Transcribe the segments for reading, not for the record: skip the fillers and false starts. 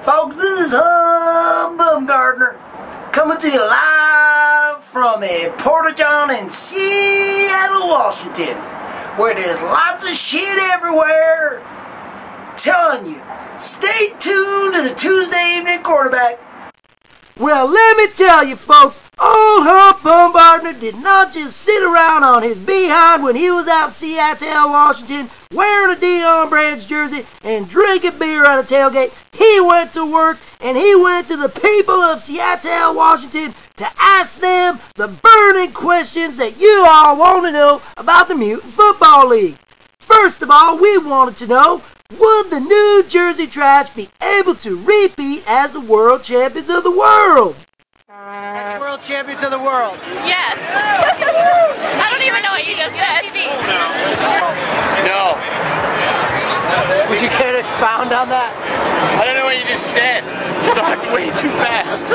Folks, this is Bumgardner coming to you live from a Porta-John in Seattle, Washington, where there's lots of shit everywhere. Telling you, stay tuned to the Tuesday evening quarterback. Well, let me tell you folks, old Hump Bumgardner did not just sit around on his behind when he was out in Seattle, Washington, wearing a Deion Branch jersey and drinking beer at a tailgate. He went to work and he went to the people of Seattle, Washington to ask them the burning questions that you all want to know about the Mutant Football League. First of all, we wanted to know, would the New Jersey Trash be able to repeat as the world champions of the world? As world champions of the world. Yes. I don't even know what you just said. No. Would you care to expound on that? I don't know what you just said. You talked way too fast.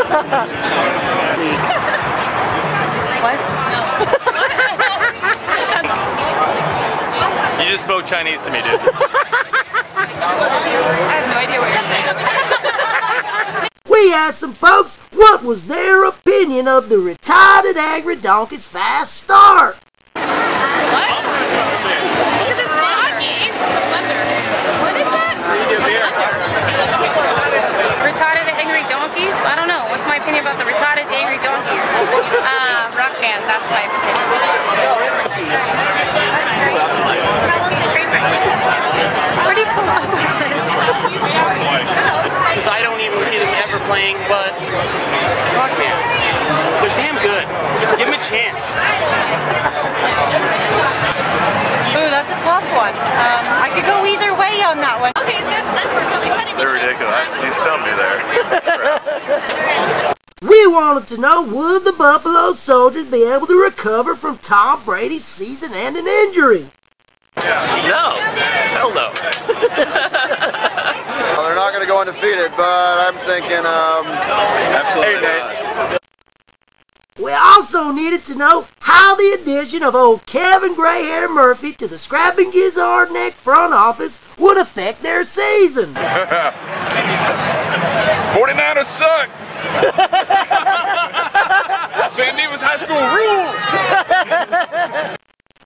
What? You just spoke Chinese to me, dude. I have no idea what you're saying. We asked some folks what was their opinion of the retarded angry donkey's fast start. What? Because it's rocky. What is that? Retarded angry donkeys? I don't know. What's my opinion about the retarded angry donkeys? Rock band. That's my opinion. Where do you come up with this? Because I don't even see them ever playing, but fuck man, they're damn good. Give them a chance. Ooh, that's a tough one. I could go either way on that one. Okay, that's really funny. They're ridiculous. You stumped me there. We wanted to know, would the Buffalo Soldiers be able to recover from Tom Brady's season-ending injury? No, hell no. Well, they're not going to go undefeated, but I'm thinking, absolutely not. We also needed to know how the addition of old Kevin Grayhair Murphy to the scrapping gizzard neck front office would affect their season. 49ers suck. San Diego's high school rules.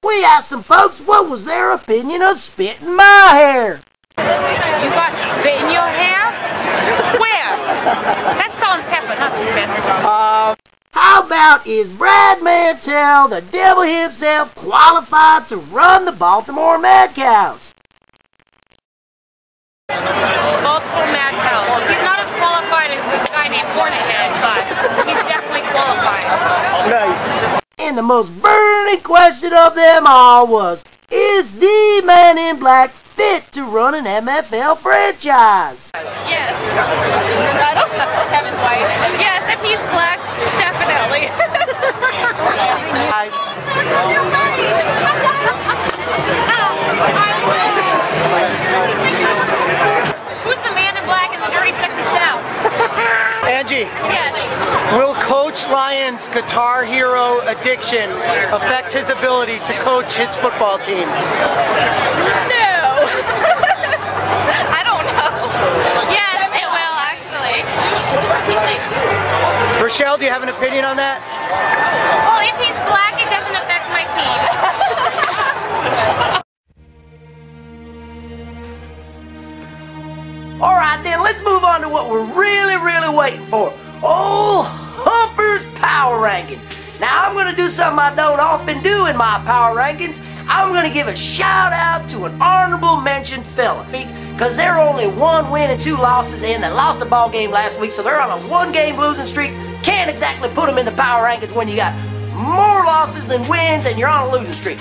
We asked some folks what was their opinion of spit in my hair. You got spit in your hair? Where? That's salt and pepper, not spit. How about, is Brad Mantell, the devil himself, qualified to run the Baltimore Mad Cows? Baltimore Mad Cows. He's not as qualified as this guy named Hornethead, but he's definitely qualified. Nice. And the most burning question of them all was, is the Man in Black fit to run an MFL franchise? Yes. I don't know. Kevin's wife. Yes, if he's black, definitely. Who's the Man in Black in the Dirty Sexy South? Angie. Yes. Will Coach Lyon's guitar hero addiction affect his ability to coach his football team? No. I don't know. Yes, it will actually. Rochelle, do you have an opinion on that? Well, if he's black, it doesn't affect my team. Alright then, let's move on to what we're really waiting for. Old Humper's Power Rankings. Now I'm going to do something I don't often do in my Power Rankings. I'm going to give a shout out to an honorable mention fella. Because they're only 1 win and 2 losses, and they lost the ball game last week, so they're on a 1-game losing streak. Can't exactly put them in the Power Rankings when you got more losses than wins and you're on a losing streak.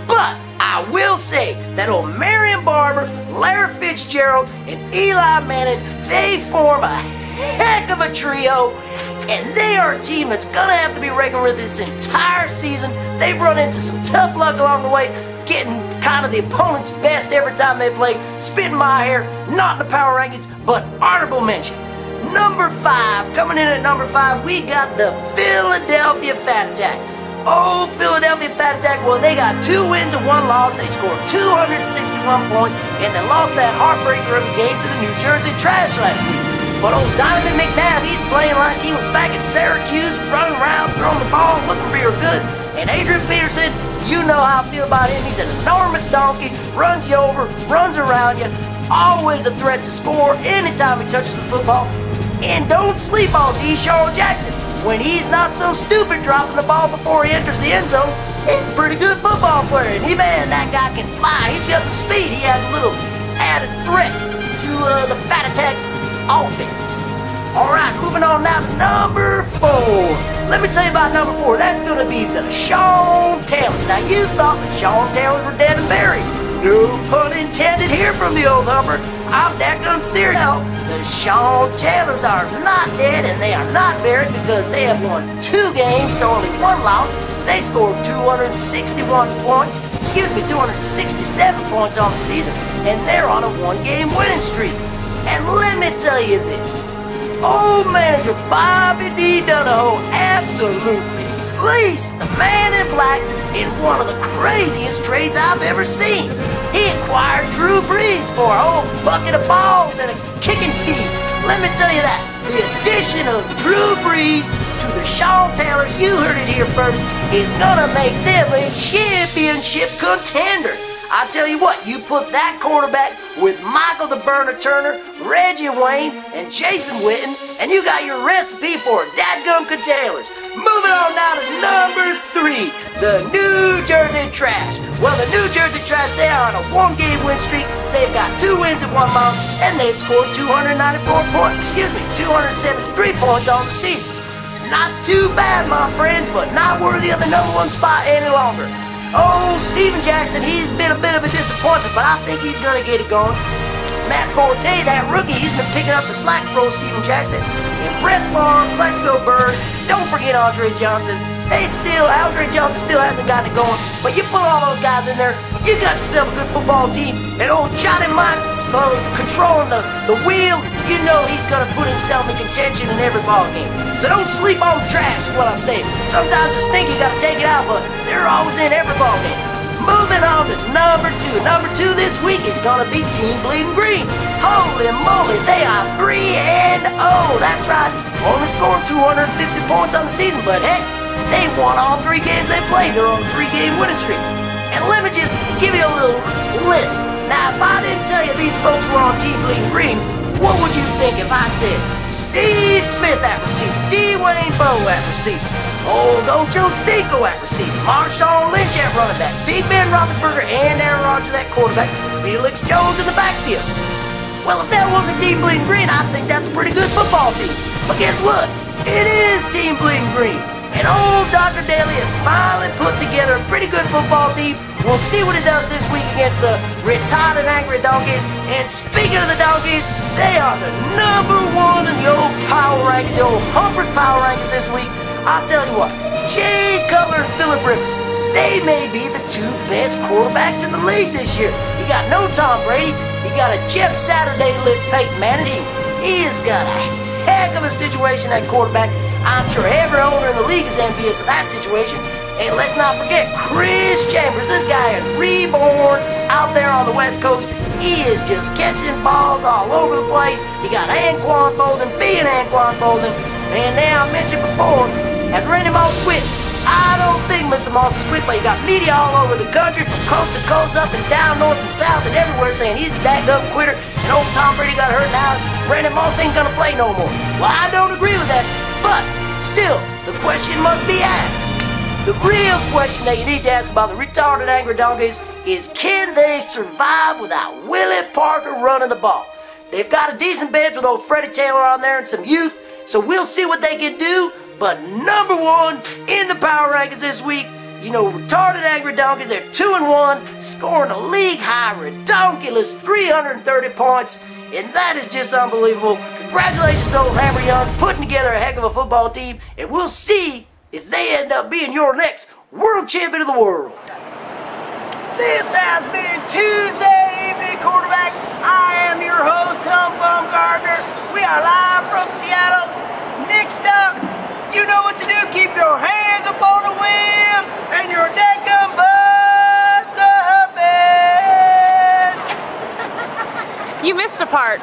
But I will say that old Marion Barber, Larry Fitzgerald, and Eli Manning, they form a heck of a trio, and they are a team that's gonna have to be reckoned with this entire season. They've run into some tough luck along the way, getting kind of the opponent's best every time they play. Spitting my hair, not in the Power Rankings, but honorable mention. Number 5, coming in at number 5, we got the Philadelphia Fat Attack. Oh, Philadelphia Fat Attack, well, they got 2 wins and 1 loss. They scored 261 points, and they lost that heartbreaker of a game to the New Jersey Trash last week. But old Donovan McNabb, he's playing like he was back at Syracuse, running around, throwing the ball, looking real good. And Adrian Peterson, you know how I feel about him. He's an enormous donkey, runs you over, runs around you, always a threat to score anytime he touches the football. And don't sleep on Deshaun Jackson. When he's not so stupid dropping the ball before he enters the end zone, he's a pretty good football player. And man, that guy can fly. He's got some speed. He has a little added threat to the Fat Attacks offense. All right, moving on now to number 4. Let me tell you about number 4. That's going to be the Sean Taylor. Now, you thought the Sean Taylors were dead and buried. No pun intended here from the old humper. I'm that gun serious. Now, the Sean Taylors are not dead and they are not buried because they have won 2 games to only 1 loss. They scored 267 points on the season, and they're on a 1-game winning streak. And let me tell you this. Old manager Bobby D. Donahoe absolutely fleeced the man in black in one of the craziest trades I've ever seen. He acquired Drew Brees for a whole bucket of balls and a kicking team. Let me tell you that. The addition of Drew Brees to the Sean Taylors, you heard it here first, is gonna make them a championship contender. I tell you what, you put that quarterback with Michael the Burner Turner, Reggie Wayne, and Jason Witten, and you got your recipe for dadgum Taylors. Moving on now to number 3, the New Jersey Trash. Well, the New Jersey Trash, they are on a 1-game win streak. They've got 2 wins and 1 loss, and they've scored 273 points on the season. Not too bad, my friends, but not worthy of the number 1 spot any longer. Oh, Steven Jackson, he's been a bit of a disappointment, but I think he's going to get it going. Matt Forte, that rookie, he's been picking up the slack for old Steven Jackson. And Brett Favre, Plexico Burrs, don't forget Andre Johnson. Andre Johnson still hasn't gotten it going, but you put all those guys in there, you got yourself a good football team. And old Johnny Mike's controlling the wheel, you know he's going to put himself in contention in every ball game. So don't sleep on the trash is what I'm saying. Sometimes it's stinky, you got to take it out, but they're always in every ball game. Moving on to number 2. Number 2 this week is going to be Team Bleeding Green. Holy moly, they are 3-0. That's right. Only scored 250 points on the season, but heck, they won all 3 games they played. They're on a 3-game winning streak. And let me just give you a little list. Now, if I didn't tell you these folks were on Team Bleeding Green, what would you think if I said Steve Smith at receiver, Dwayne Bowe at receiver, old Ocho Stinko at receiver, Marshawn Lynch at running back, Big Ben Roethlisberger and Aaron Rodgers at quarterback, Felix Jones in the backfield? Well, if that wasn't Team Bleeding Green, I think that's a pretty good football team. But guess what? It is Team Bleeding Green. And old Dr. Daly has finally put together a pretty good football team. We'll see what he does this week against the retired and angry Donkeys. And speaking of the Donkeys, they are the number 1 in the old power rankings, the old Humper's power rankings this week. I'll tell you what, Jay Cutler and Phillip Rivers, they may be the 2 best quarterbacks in the league this year. You got no Tom Brady, you got a Jeff Saturday list Peyton Manning. He has got a heck of a situation at quarterback. I'm sure every owner in the league is envious of that situation. And let's not forget Chris Chambers. This guy is reborn out there on the West Coast. He is just catching balls all over the place. You got Anquan Bolden being Anquan Bolden. And now I mentioned before, as Randy Moss quit, I don't think Mr. Moss is quit, but you got media all over the country from coast to coast, up and down, north and south, and everywhere saying he's a dadgum quitter. And old Tom Brady got hurt now. Randy Moss ain't gonna play no more. Well, I don't agree with that. But still, the question must be asked. The real question that you need to ask about the retarded angry Donkeys is, can they survive without Willie Parker running the ball? They've got a decent bench with old Freddie Taylor on there and some youth, so we'll see what they can do. But number 1 in the power rankings this week, you know, retarded angry Donkeys, they're 2-1, scoring a league-high redonkulous 330 points. And that is just unbelievable. Congratulations to old Hammer Young putting together a heck of a football team. And we'll see if they end up being your next world champion of the world. This has been Tuesday Evening Quarterback. I am your host, Hump Gardner. We are live from Seattle. Next up, you know what to do. Keep your hands up on the wheel and your dadgum butts up. You missed a part.